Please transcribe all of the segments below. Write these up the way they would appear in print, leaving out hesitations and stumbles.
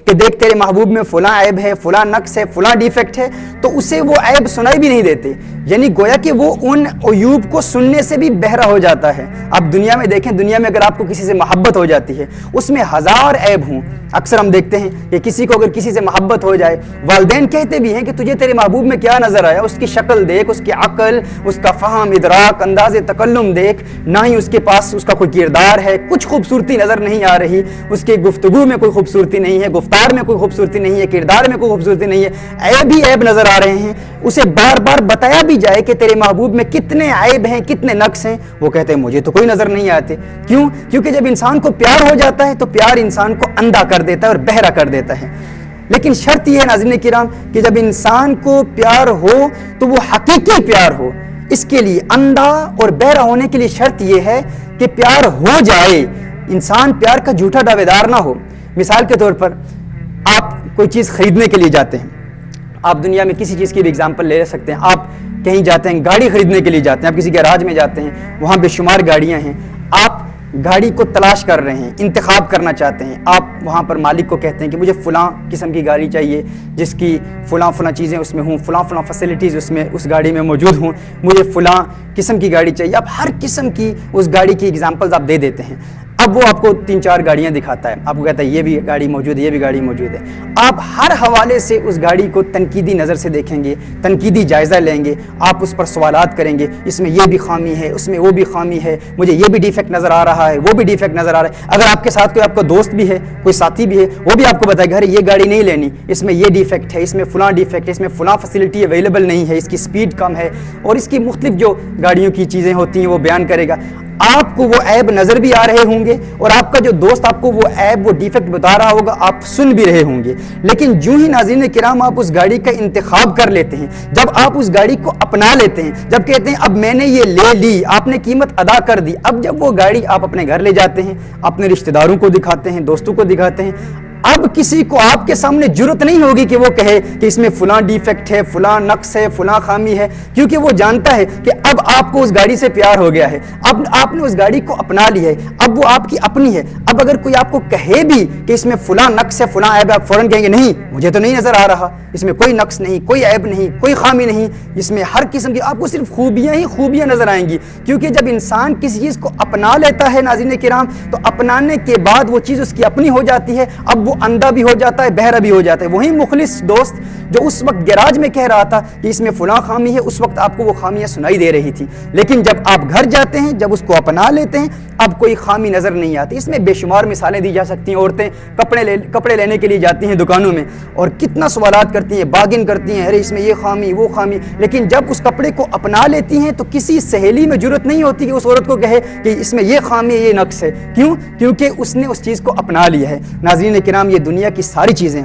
کہ دیکھ تیرے محبوب میں فلاں عیب ہے، فلاں نقص ہے، فلاں ڈیفیکٹ ہے، تو اسے وہ عیب سنائی بھی نہیں دیتے، یعنی گویا کہ وہ ان عیوب کو سننے سے بھی بہرا ہو جاتا ہے۔ اب دنیا میں دیکھیں، دنیا میں اگر آپ کو کسی سے محبت ہو جاتی ہے، اس میں ہزار عیب ہوں، اکثر ہم دیکھتے ہیں کہ کسی کو اگر کسی سے محبت ہو جائے، والدین کہتے بھی ہیں کہ تجھے تیرے محبوب میں کیا نظر آیا، اس کی شکل دیکھ، اس کی عقل، اس کا فہم، ادراک، انداز تکلم دیکھ، نہ ہی اس کے پاس اس کا کوئی کردار ہے، کچھ خوبصورتی نظر نہیں آ رہی، اس کے گفتگو میں کوئی خوبصورتی نہیں ہے، گفتار میں کوئی خوبصورتی نہیں ہے، کردار میں کوئی خوبصورتی نہیں ہے، عیب ہی عیب نظر آ رہے ہیں۔ اسے بار بار بتایا بھی جائے کہ تیرے محبوب میں کتنے عیب ہیں، کتنے نقص ہیں، وہ کہتے ہیں مجھے تو کوئی نظر نہیں آتے۔ کیوں؟ کیونکہ جب انسان کو پیار ہو جاتا ہے تو پیار انسان کو اندھا کر دیتا ہے اور بہرا کر دیتا ہے۔ لیکن شرط یہ ہے ناظرین کرام کہ جب انسان کو پیار ہو تو وہ حقیقی پیار ہو۔ اس کے لیے اندھا اور بہرا ہونے کے لیے شرط یہ ہے کہ پیار ہو جائے، انسان پیار کا جھوٹا دعویدار نہ ہو۔ مثال کے طور پر آپ کوئی چیز خریدنے کے لیے جاتے ہیں، آپ دنیا میں کسی چیز کی بھی اگزامپل لے سکتے ہیں، آپ کہیں جاتے ہیں، گاڑی خریدنے کے لیے جاتے ہیں، آپ کسی گیراج میں جاتے ہیں، وہاں بے شمار گاڑیاں ہیں، آپ گاڑی کو تلاش کر رہے ہیں، انتخاب کرنا چاہتے ہیں، آپ وہاں پر مالک کو کہتے ہیں کہ مجھے فلاں قسم کی گاڑی چاہیے جس کی فلاں چیزیں اس میں ہوں، فلاں فیسلٹیز اس میں اس گاڑی میں موجود ہوں، مجھے فلاں قسم کی گاڑی چاہیے۔ آپ ہر قسم کی اس گاڑی کی اگزامپلز آپ دے دیتے ہیں۔ اب وہ آپ کو 3-4 گاڑیاں دکھاتا ہے، آپ کو کہتا ہے یہ بھی گاڑی موجود ہے، یہ بھی گاڑی موجود ہے۔ آپ ہر حوالے سے اس گاڑی کو تنقیدی نظر سے دیکھیں گے، تنقیدی جائزہ لیں گے، آپ اس پر سوالات کریں گے، اس میں یہ بھی خامی ہے، اس میں وہ بھی خامی ہے، مجھے یہ بھی ڈیفیکٹ نظر آ رہا ہے، وہ بھی ڈیفیکٹ نظر آ رہا ہے۔ اگر آپ کے ساتھ کوئی آپ کا دوست بھی ہے، کوئی ساتھی بھی ہے، وہ بھی آپ کو بتائے گا ارے یہ گاڑی نہیں لینی، اس میں یہ ڈیفیکٹ ہے، اس میں فلاں ڈیفیکٹ ہے، اس میں فلاں فیسلٹی اویلیبل نہیں ہے، اس کی سپیڈ کم ہے، اور اس کی مختلف جو گاڑیوں کی چیزیں ہوتی ہیں وہ بیان کرے گا۔ آپ کو وہ عیب نظر بھی آ رہے ہوں گے، اور آپ کا جو دوست آپ کو وہ عیب، وہ ڈیفیکٹ بتا رہا ہوگا، آپ سن بھی رہے ہوں گے۔ لیکن جو ہی ناظرین کرام آپ اس گاڑی کا انتخاب کر لیتے ہیں، جب آپ اس گاڑی کو اپنا لیتے ہیں، جب کہتے ہیں اب میں نے یہ لے لی، آپ نے قیمت ادا کر دی، اب جب وہ گاڑی آپ اپنے گھر لے جاتے ہیں، اپنے رشتہ داروں کو دکھاتے ہیں، دوستوں کو دکھاتے ہیں، اب کسی کو آپ کے سامنے جرت نہیں ہوگی کہ وہ کہے کہ اس میں فلاں ڈیفیکٹ ہے، فلاں نقص ہے، فلاں خامی ہے، کیونکہ وہ جانتا ہے کہ اب آپ کو اس گاڑی سے پیار ہو گیا ہے، اب آپ نے اس گاڑی کو اپنا لی ہے، اب وہ آپ کی اپنی ہے۔ اب اگر کوئی آپ کو کہے بھی کہ اس میں فلاں نقص ہے، فلاں عیب ہے، آپ فوراً کہیں گے نہیں مجھے تو نہیں نظر آ رہا، اس میں کوئی نقص نہیں، کوئی عیب نہیں، کوئی خامی نہیں، اس میں ہر قسم کی آپ کو صرف خوبیاں ہی خوبیاں نظر آئیں گی۔ کیونکہ جب انسان کسی چیز کو اپنا لیتا ہے ناظرین کرام، تو اپنانے کے بعد وہ چیز اس کی اپنی ہو جاتی ہے، اب وہ اندھا بھی ہو جاتا ہے، بہرا بھی ہو جاتا ہے۔ وہی مخلص دوست جو اس وقت گیراج میں کہہ رہا تھا کہ اس میں فلاں خامی ہے، اس وقت آپ کو وہ خامیاں سنائی دے رہی تھی، لیکن جب آپ گھر جاتے ہیں، جب اس کو اپنا لیتے ہیں، اب کوئی خامی نظر نہیں آتی۔ اس میں بے شمار مثالیں دی جا سکتی ہیں۔ عورتیں کپڑے لینے کے لیے جاتی ہیں دکانوں میں، اور کتنا سوالات کرتی ہیں، باگن کرتی ہیں، ارے اس میں یہ خامی وہ خامی، لیکن جب اس کپڑے کو اپنا لیتی ہیں تو کسی سہیلی میں جرت نہیں ہوتی کہ اس عورت کو کہے کہ اس میں یہ خامی ہے، یہ نقص ہے۔ کیوں؟ کیونکہ اس نے اس چیز کو اپنا لیا ہے۔ ناظرین کرام، یہ دنیا کی ساری چیزیں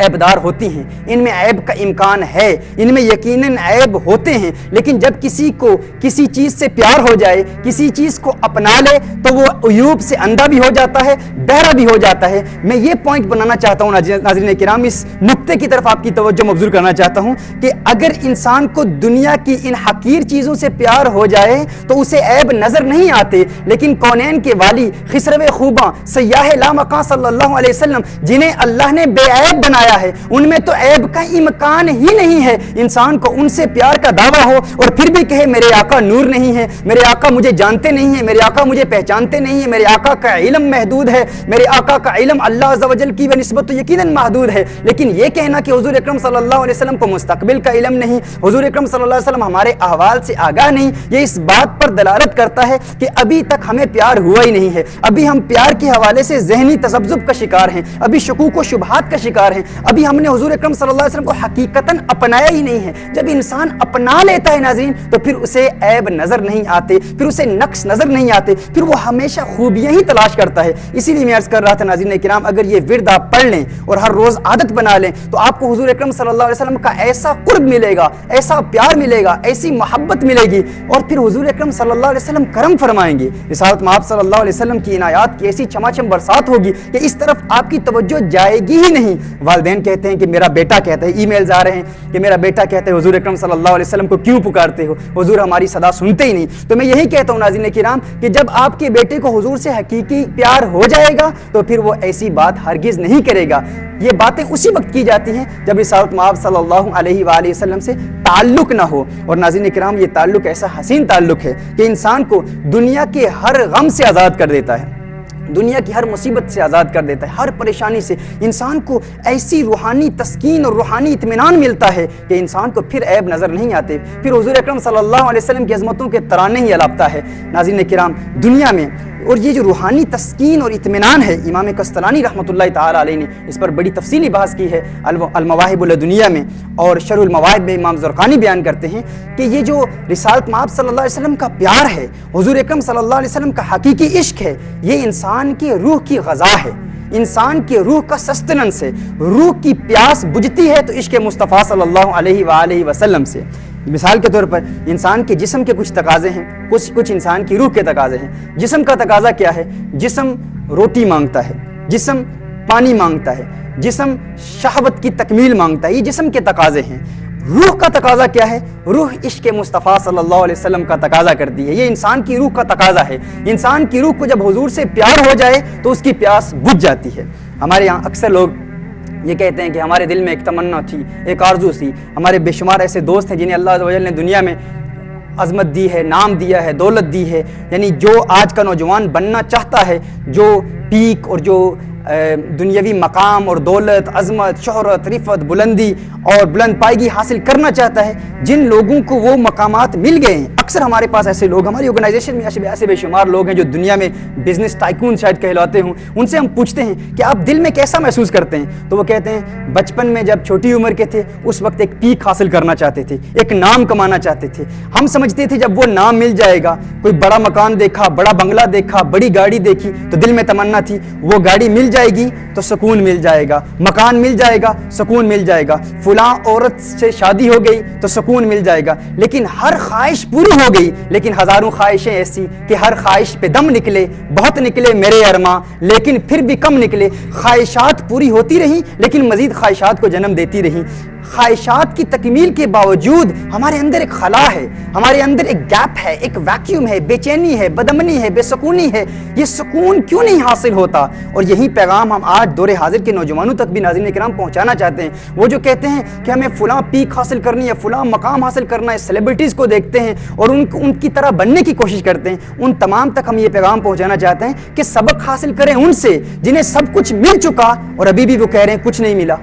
عیبدار ہوتی ہیں، ان میں عیب کا امکان ہے، ان میں یقیناً عیب ہوتے ہیں، لیکن جب کسی کو کسی چیز سے پیار ہو جائے، کسی چیز کو اپنا لے، تو وہ عیوب سے اندھا بھی ہو جاتا ہے، بہرا بھی ہو جاتا ہے۔ میں یہ پوائنٹ بنانا چاہتا ہوں ناظرین کرام، اس نقطے کی طرف آپ کی توجہ مبذول کرنا چاہتا ہوں کہ اگر انسان کو دنیا کی ان حقیر چیزوں سے پیار ہو جائے تو اسے عیب نظر نہیں آتے، لیکن کونین کے والی، خسرو خوباں، سیاح لامکاں صلی اللہ علیہ وسلم، جنہیں اللہ نے بے عیب بنایا ہے، ان میں تو عیب کا امکان ہی نہیں ہے۔ انسان کو ان سے پیار کا دعویٰ ہو اور پھر بھی کہے میرے آقا نور نہیں ہے، میرے آقا مجھے جانتے نہیں ہیں، میرے آقا مجھے پہچانتے نہیں ہیں، میرے آقا کا علم محدود ہے، میرے آقا کا علم اللہ عز و جل کی بنسبت تو یقیناً محدود ہے، لیکن یہ کہنا کہ حضور اکرم صلی اللہ علیہ وسلم کو مستقبل کا علم نہیں، حضور اکرم صلی اللہ علیہ وسلم ہمارے احوال سے آگاہ نہیں، یہ اس بات پر دلالت کرتا ہے کہ ابھی تک ہمیں پیار ہوا ہی نہیں ہے، ابھی ہم پیار کے حوالے سے ذہنی تذبذب کا شکار ہیں، ابھی شکوک و شبہات کا شکار ہیں، ابھی ہم نے حضور اکرم صلی اللہ علیہ وسلم کو حقیقتاً اپنایا ہی نہیں ہے۔ جب انسان اپنا لیتا ہے ناظرین تو پھر اسے عیب نظر نہیں آتے، پھر اسے نقص نظر نہیں آتے، پھر وہ ہمیشہ خوبیاں ہی تلاش کرتا ہے۔ اسی لیے میں عرض کر رہا تھا ناظرین کرام، اگر یہ ورد آپ پڑھ لیں اور ہر روز عادت بنا لیں تو آپ کو حضور اکرم صلی اللہ علیہ وسلم کا ایسا قرب ملے گا، ایسا پیار ملے گا، ایسی محبت ملے گی، اور پھر حضور اکرم صلی اللہ علیہ وسلم کرم فرمائیں گے، رسالت مآب صلی اللہ علیہ وسلم کی عنایات کی ایسی چھما چھم برسات ہوگی کہ اس طرف آپ کی توجہ جائے گی ہی نہیں۔ والدین والدین کہتے ہیں کہ میرا بیٹا کہتا ہے، ای میلز آ رہے ہیں کہ میرا بیٹا کہتا ہے حضور اکرم صلی اللہ علیہ وسلم کو کیوں پکارتے ہو، حضور ہماری صدا سنتے ہی نہیں. تو میں یہی کہتا ہوں ناظرین کرام کہ جب آپ کے بیٹے کو حضور سے حقیقی پیار ہو جائے گا تو پھر وہ ایسی بات ہرگز نہیں کرے گا. یہ باتیں اسی وقت کی جاتی ہیں جب رسالت مآب صلی اللہ علیہ وآلہ وسلم سے تعلق نہ ہو. اور ناظرین کرام یہ تعلق ایسا حسین تعلق ہے کہ انسان کو دنیا کے ہر غم سے آزاد کر دیتا ہے، دنیا کی ہر مصیبت سے آزاد کر دیتا ہے، ہر پریشانی سے انسان کو ایسی روحانی تسکین اور روحانی اطمینان ملتا ہے کہ انسان کو پھر عیب نظر نہیں آتے، پھر حضور اکرم صلی اللہ علیہ وسلم کی عظمتوں کے ترانے ہی الاپتا ہے. ناظرین کرام دنیا میں اور یہ جو روحانی تسکین اور اطمینان ہے، امام قسطلانی رحمۃ اللہ تعالی علیہ نے اس پر بڑی تفصیلی بحث کی ہے المواہب الدنیا میں، اور شرح المواہب میں امام زرقانی بیان کرتے ہیں کہ یہ جو رسالت مآب صلی اللہ علیہ وسلم کا پیار ہے، حضور اکرم صلی اللہ علیہ وسلم کا حقیقی عشق ہے، یہ انسان کے روح کی غذا ہے، انسان کے روح کا سسٹننس ہے. روح کی پیاس بجھتی ہے تو عشق مصطفیٰ صلی اللہ علیہ وآلہ وسلم سے. مثال کے طور پر انسان کے جسم کے کچھ تقاضے ہیں، کچھ انسان کی روح کے تقاضے ہیں. جسم کا تقاضا کیا ہے؟ جسم روٹی مانگتا ہے، جسم پانی مانگتا ہے، جسم شہوت کی تکمیل مانگتا ہے، یہ جسم کے تقاضے ہیں. روح کا تقاضا کیا ہے؟ روح عشق مصطفیٰ صلی اللہ علیہ وسلم کا تقاضا کرتی ہے، یہ انسان کی روح کا تقاضا ہے. انسان کی روح کو جب حضور سے پیار ہو جائے تو اس کی پیاس بجھ جاتی ہے. ہمارے یہاں اکثر لوگ یہ کہتے ہیں کہ ہمارے دل میں ایک تمنا تھی، ایک آرزو تھی. ہمارے بے شمار ایسے دوست ہیں جنہیں اللہ عز و جل نے دنیا میں عظمت دی ہے، نام دیا ہے، دولت دی ہے. یعنی جو آج کا نوجوان بننا چاہتا ہے، جو پیک اور جو دنیاوی مقام اور دولت، عظمت، شہرت، رفعت، بلندی اور بلند پائیگی حاصل کرنا چاہتا ہے، جن لوگوں کو وہ مقامات مل گئے ہیں، اکثر ہمارے پاس ایسے لوگ، ہماری آرگنائزیشن میں ایسے بے شمار لوگ ہیں جو دنیا میں بزنس ٹائکون شاید کہلاتے ہوں. ان سے ہم پوچھتے ہیں کہ آپ دل میں کیسا محسوس کرتے ہیں؟ تو وہ کہتے ہیں بچپن میں جب چھوٹی عمر کے تھے اس وقت ایک پیک حاصل کرنا چاہتے تھے، ایک نام کمانا چاہتے تھے. ہم سمجھتے تھے جب وہ نام مل جائے گا، کوئی بڑا مکان دیکھا، بڑا بنگلہ دیکھا، بڑی گاڑی دیکھی تو دل میں تمنا تھی وہ گاڑی مل جائے گی تو سکون مل جائے گا، مکان مل جائے گا، سکون مل جائے گا، فلاں عورت سے شادی ہو گئی تو سکون مل جائے گا. لیکن ہر خواہش پوری ہو گئی، لیکن ہزاروں خواہشیں ایسی کہ ہر خواہش پہ دم نکلے، بہت نکلے میرے ارماں لیکن پھر بھی کم نکلے. خواہشات پوری ہوتی رہی لیکن مزید خواہشات کو جنم دیتی رہی. خواہشات کی تکمیل کے باوجود ہمارے اندر ایک خلا ہے، ہمارے اندر ایک گیپ ہے، ایک ویکیوم ہے، بے چینی ہے، بدامنی ہے، بے سکونی ہے. یہ سکون کیوں نہیں حاصل ہوتا؟ اور یہی پیغام ہم آج دور حاضر کے نوجوانوں تک بھی ناظرین کرام پہنچانا چاہتے ہیں. وہ جو کہتے ہیں کہ ہمیں فلاں پیک حاصل کرنی ہے، فلاں مقام حاصل کرنا ہے، سیلیبریٹیز کو دیکھتے ہیں اور ان کی طرح بننے کی کوشش کرتے ہیں، ان تمام تک ہم یہ پیغام پہنچانا چاہتے ہیں کہ سبق حاصل کریں ان سے جنہیں سب کچھ مل چکا اور ابھی بھی وہ کہہ رہے ہیں کچھ نہیں ملا.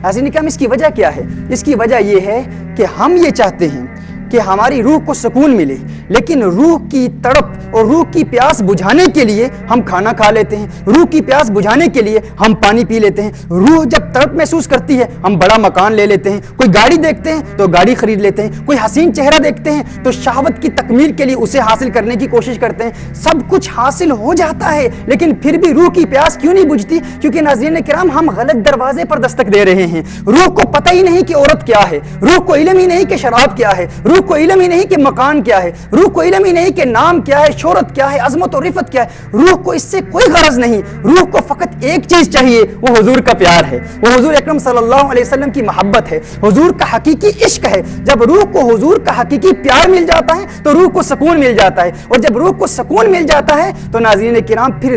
ناظرین کرام اس کی وجہ کیا ہے؟ اس کی وجہ یہ ہے کہ ہم یہ چاہتے ہیں کہ ہماری روح کو سکون ملے، لیکن روح کی تڑپ اور روح کی پیاس بجھانے کے لیے ہم کھانا کھا لیتے ہیں، روح کی پیاس بجھانے کے لیے ہم پانی پی لیتے ہیں. روح جب تڑپ محسوس کرتی ہے ہم بڑا مکان لے لیتے ہیں، کوئی گاڑی دیکھتے ہیں تو گاڑی خرید لیتے ہیں، کوئی حسین چہرہ دیکھتے ہیں تو شہوت کی تکمیل کے لیے اسے حاصل کرنے کی کوشش کرتے ہیں. سب کچھ حاصل ہو جاتا ہے لیکن پھر بھی روح کی پیاس کیوں نہیں بجھتی؟ کیونکہ ناظرین کرام ہم غلط دروازے پر دستک دے رہے ہیں. روح کو پتہ ہی نہیں کہ عورت کیا ہے، روح کو علم ہی نہیں کہ شراب کیا ہے، روح کو علم ہی نہیں کہ مکان کیا ہے، روح کو علم ہی نہیں کہ نام کیا ہے، شہرت کیا ہے، عظمت اور رفعت کیا ہے. روح کو اس سے کوئی غرض نہیں. روح کو فقط ایک چیز چاہیے، وہ حضور کا پیار ہے، وہ حضور اکرم صلی اللہ علیہ وسلم کی محبت ہے، حضور کا حقیقی عشق ہے. جب روح کو حضور کا حقیقی پیار مل جاتا ہے تو روح کو سکون مل جاتا ہے، اور جب روح کو سکون مل جاتا ہے تو ناظرین کرام پھر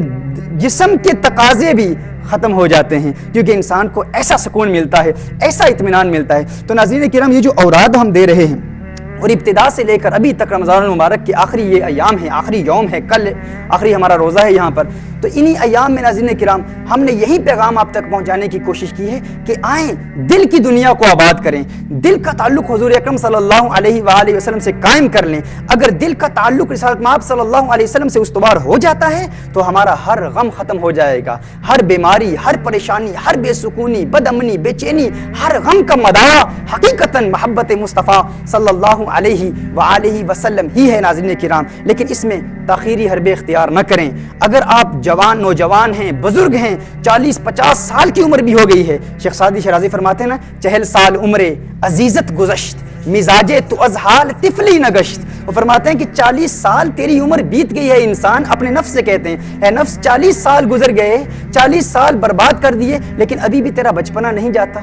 جسم کے تقاضے بھی ختم ہو جاتے ہیں، کیونکہ انسان کو ایسا سکون ملتا ہے، ایسا اطمینان ملتا ہے. تو ناظرین کرام یہ جو اوراد ہم دے رہے ہیں اور ابتدا سے لے کر ابھی تک رمضان المبارک کے آخری یہ ایام ہیں، آخری یوم ہے، کل آخری ہمارا روزہ ہے یہاں پر، تو انہی ایام میں ناظرین کرام ہم نے یہی پیغام آپ تک پہنچانے کی کوشش کی ہے کہ آئیں دل کی دنیا کو آباد کریں، دل کا تعلق حضور اکرم صلی اللہ علیہ وآلہ وسلم سے قائم کر لیں. اگر دل کا تعلق رسالت مآب صلی اللہ علیہ وسلم سے استوار ہو جاتا ہے تو ہمارا ہر غم ختم ہو جائے گا، ہر بیماری، ہر پریشانی، ہر بے سکونی، بد امنی، بے چینی، ہر غم کا مداوا حقیقتاً محبت مصطفیٰ صلی اللہ علیہ وآلہ وسلم ہی ہے ناظرین کرام. لیکن اس میں تاخیری حربے اختیار نہ کریں. اگر آپ نوجوان ہیں، بزرگ ہیں، 40-50 سال کی عمر بھی ہو گئی ہے، شیخ سعدی شیرازی فرماتے ہیں نا 40 سال عمرے عزیزت گزشت، مزاجے تو از حال طفلی نگشت. وہ فرماتے ہیں کہ 40 سال تیری عمر بیت گئی ہے انسان، اپنے نفس سے کہتے ہیں اے نفس 40 سال گزر گئے، 40 سال برباد کر دیے، لیکن ابھی بھی تیرا بچپنا نہیں جاتا۔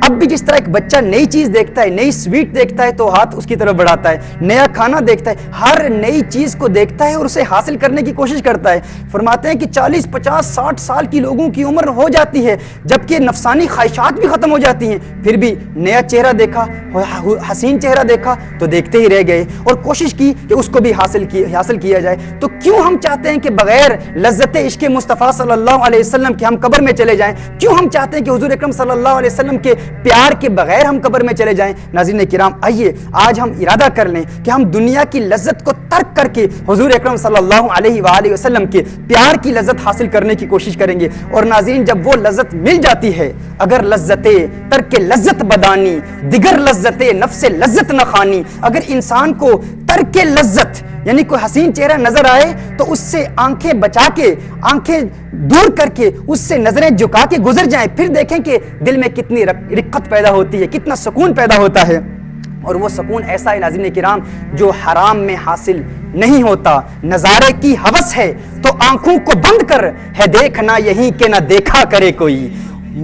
اب بھی جس طرح ایک بچہ نئی چیز دیکھتا ہے، نئی سویٹ دیکھتا ہے تو ہاتھ اس کی طرف بڑھاتا ہے، نیا کھانا دیکھتا ہے، ہر نئی چیز کو دیکھتا ہے اور اسے حاصل کرنے کی کوشش کرتا ہے۔ فرماتے ہیں کہ 40 50 60 سال کی لوگوں کی عمر ہو جاتی ہے جبکہ نفسانی خواہشات بھی ختم ہو جاتی ہیں، پھر بھی نیا چہرہ دیکھا، حسین چہرہ دیکھا تو دیکھتے ہی رہ گئے اور کوشش کی کہ اس کو بھی حاصل کیا جائے۔ تو کیوں ہم چاہتے ہیں کہ بغیر لذت عشق مصطفیٰ صلی اللہ علیہ وسلم کے ہم قبر میں چلے جائیں؟ کیوں ہم چاہتے ہیں کہ حضور اکرم صلی اللہ علیہ وسلم کے پیار کے بغیر ہم قبر میں چلے جائیں؟ ناظرین کرام، آئیے آج ہم ارادہ کر لیں کہ ہم دنیا کی لذت کو ترک کر کے حضور اکرم صلی اللہ علیہ وآلہ وسلم کے پیار کی لذت حاصل کرنے کی کوشش کریں گے۔ اور ناظرین، جب وہ لذت مل جاتی ہے، اگر لذت ترک لذت بدانی دیگر لذت نفس لذت نہ خانی، اگر انسان کو ترک لذت یعنی کوئی حسین چہرہ نظر آئے تو اس سے آنکھیں بچا کے، آنکھیں دور کر کے، اس سے نظریں جھکا کے گزر جائیں، پھر دیکھیں کہ دل میں کتنی رقت پیدا ہوتی ہے، کتنا سکون پیدا ہوتا ہے۔ اور وہ سکون ایسا ہے ناظرین کرام جو حرام میں حاصل نہیں ہوتا۔ نظارے کی ہوس ہے تو آنکھوں کو بند کر، ہے دیکھنا یہی کہ نہ دیکھا کرے کوئی۔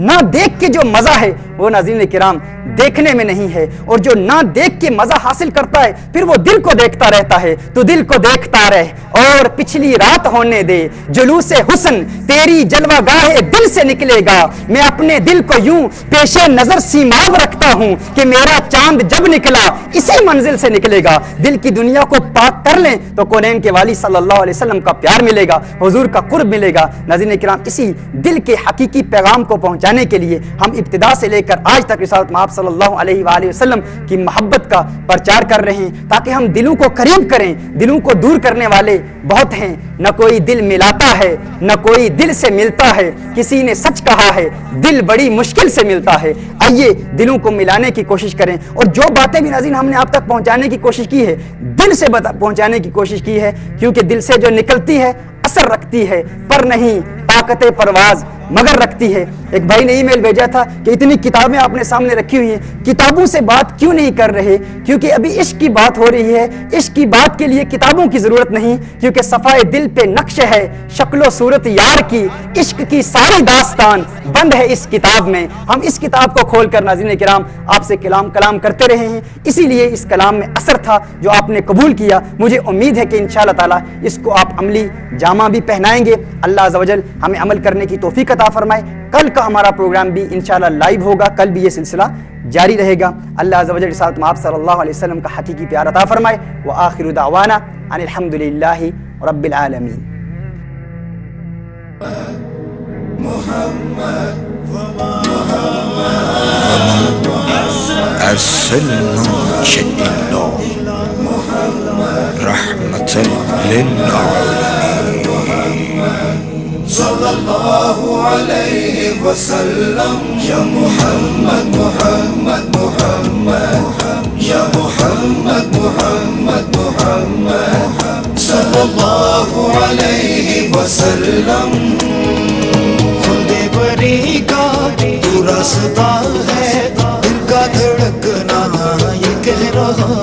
نہ دیکھ کے جو مزہ ہے وہ ناظرین کرام دیکھنے میں نہیں ہے، اور جو نہ دیکھ کے مزہ حاصل کرتا ہے پھر وہ دل کو دیکھتا رہتا ہے۔ تو دل کو دیکھتا رہ اور پچھلی رات ہونے دے، جلوس حسن تیری جلوہ گاہ دل سے نکلے گا۔ میں اپنے دل کو یوں پیش نظر سیماب رکھتا ہوں کہ میرا چاند جب نکلا اسی منزل سے نکلے گا۔ دل کی دنیا کو پاک کر لیں تو کونین کے والی صلی اللہ علیہ وسلم کا پیار ملے گا، حضور کا قرب ملے گا۔ ناظرین کرام، اسی دل کے حقیقی پیغام کو پہنچانے کے لیے ہم ابتدا سے لے کر آج تک رسالت مآب صلی اللہ علیہ وآلہ وسلم کی محبت کا پرچار کر رہے ہیں تاکہ ہم دلوں کو قریب کریں۔ دلوں کو دور کرنے والے بہت ہیں، نہ کوئی دل ملاتا ہے نہ کوئی دل سے ملتا ہے، کسی نے سچ کہا ہے دل بڑی مشکل سے ملتا ہے۔ آئیے دلوں کو ملانے کی کوشش کریں، اور جو باتیں بھی ناظرین ہم نے آپ تک پہنچانے کی کوشش کی ہے دل سے پہنچانے کی کوشش کی ہے، کیونکہ دل سے جو نکلتی ہے اثر رکھتی ہے، پر نہیں طاقت پرواز مگر رکھتی ہے۔ ایک بھائی نے ای میل بھیجا تھا کہ اتنی کتابیں آپ نے سامنے رکھی ہوئی ہیں، کتابوں سے بات کیوں نہیں کر رہے؟ کیونکہ ابھی عشق کی بات ہو رہی ہے، عشق کی بات کے لیے کتابوں کی ضرورت نہیں، کیونکہ صفائے دل پہ نقش ہے شکل و صورت یار کی، عشق کی ساری داستان بند ہے اس کتاب میں۔ ہم اس کتاب کو کھول کر ناظرین کرام آپ سے کلام کرتے رہے ہیں، اسی لیے اس کلام میں اثر تھا جو آپ نے قبول کیا۔ مجھے امید ہے کہ انشاءاللہ تعالی اس کو آپ عملی جامہ بھی پہنائیں گے۔ اللہ عز و جل ہمیں عمل کرنے کی توفیق عطا فرمائے۔ کل کا ہمارا پروگرام بھی انشاءاللہ لائیو ہوگا، کل بھی یہ سلسلہ جاری رہے گا۔ اللہ عز و جل رسالت مآب صلی اللہ علیہ وسلم کا حقیقی پیار عطا فرمائے۔ وآخر دعوانا ان الحمدللہ رب العالمین۔ أرسلنا شئنا رحمة للعالمين صلى الله عليه وسلم يا محمد محمد محمد يا محمد محمد محمد صلى الله عليه وسلم خود بری کا تو راستہ ہے دل کا دھڑکنا یہ کہہ رہا